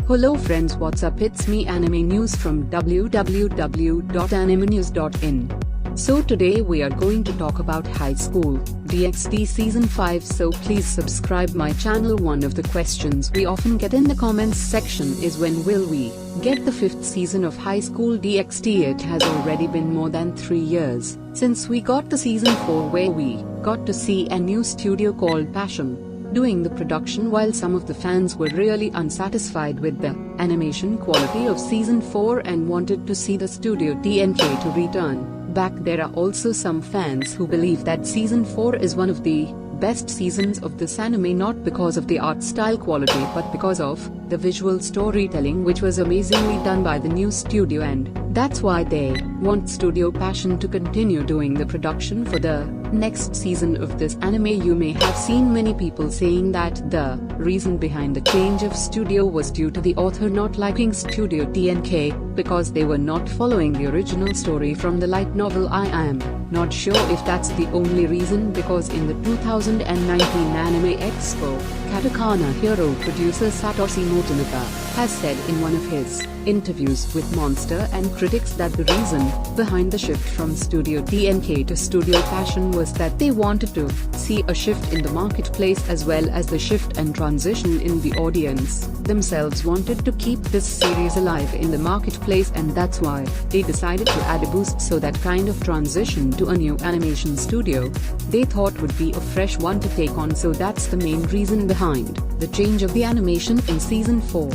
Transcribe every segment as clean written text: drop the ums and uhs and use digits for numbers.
Hello friends, what's up? It's me Anime News from www.animenews.in. So today we are going to talk about High School DxD Season 5, so please subscribe my channel. One of the questions we often get in the comments section is when will we get the 5th season of High School DxD? It has already been more than 3 years since we got the Season 4, where we got to see a new studio called Passion doing the production, while some of the fans were really unsatisfied with the animation quality of Season 4 and wanted to see the studio TNK to return back. There are also some fans who believe that Season 4 is one of the best seasons of this anime, not because of the art style quality but because of the visual storytelling, which was amazingly done by the new studio, and that's why they want Studio Passion to continue doing the production for the next season of this anime. You may have seen many people saying that the reason behind the change of studio was due to the author not liking Studio TNK because they were not following the original story from the light novel. I am not sure if that's the only reason, because in the 2019 Anime Expo, Katakana Hero producer Satoshi Motonaga has said in one of his interviews with Monster and Critics that the reason behind the shift from Studio TNK to Studio Passion was that they wanted to see a shift in the marketplace, as well as the shift and transition in the audience themselves wanted to keep this series alive in the marketplace, and that's why they decided to add a boost, so that kind of transition to a new animation studio they thought would be a fresh one to take on. So that's the main reason behind the change of the animation in Season 4.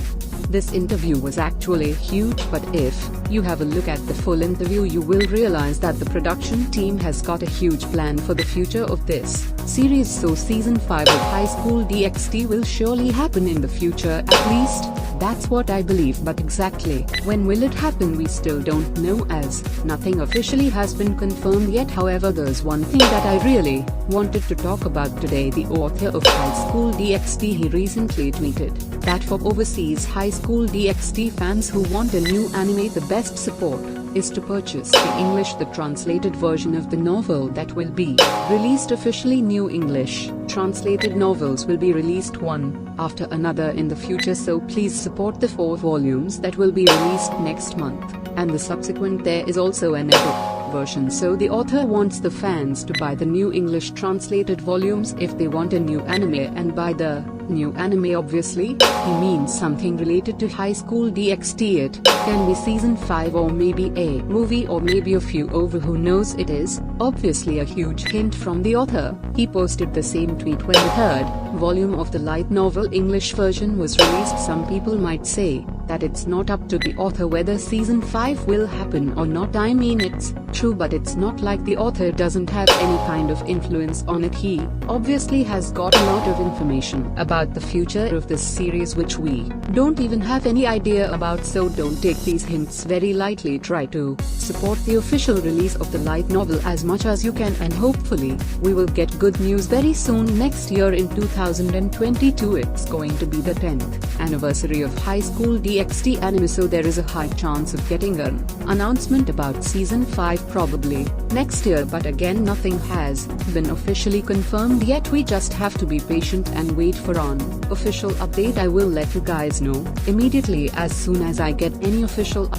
This interview was actually huge, but if you have a look at the full interview, you will realize that the production team has got a huge plan for the future of this series. So Season 5 of High School DxD will surely happen in the future, at least that's what I believe, but exactly when will it happen we still don't know, as nothing officially has been confirmed yet. However, there's one thing that I really wanted to talk about today. The author of High School DxD, he recently tweeted that for overseas High School DxD fans who want a new anime, the best support is to purchase the the translated version of the novel that will be released officially. New English translated novels will be released one after another in the future, so please support the 4 volumes that will be released next month, and the subsequent. There is also an ebook version, so the author wants the fans to buy the new English translated volumes if they want a new anime, and by the new anime obviously he means something related to High School DxD. It can be Season 5 or maybe a movie or maybe a few over, who knows. It is obviously a huge hint from the author. He posted the same tweet when the 3rd volume of the light novel English version was released. Some people might say that it's not up to the author whether Season 5 will happen or not. I mean, it's true, but it's not like the author doesn't have any kind of influence on it. He obviously has got a lot of information about the future of this series which we don't even have any idea about, so don't take these hints very lightly. Try to support the official release of the light novel as much as you can, and hopefully we will get good news very soon. Next year in 2022 it's going to be the 10th anniversary of High School DxD anime, so there is a high chance of getting an announcement about Season 5 probably next year, but again nothing has been officially confirmed yet. We just have to be patient and wait for an official update. I will let you guys know immediately as soon as I get any official update.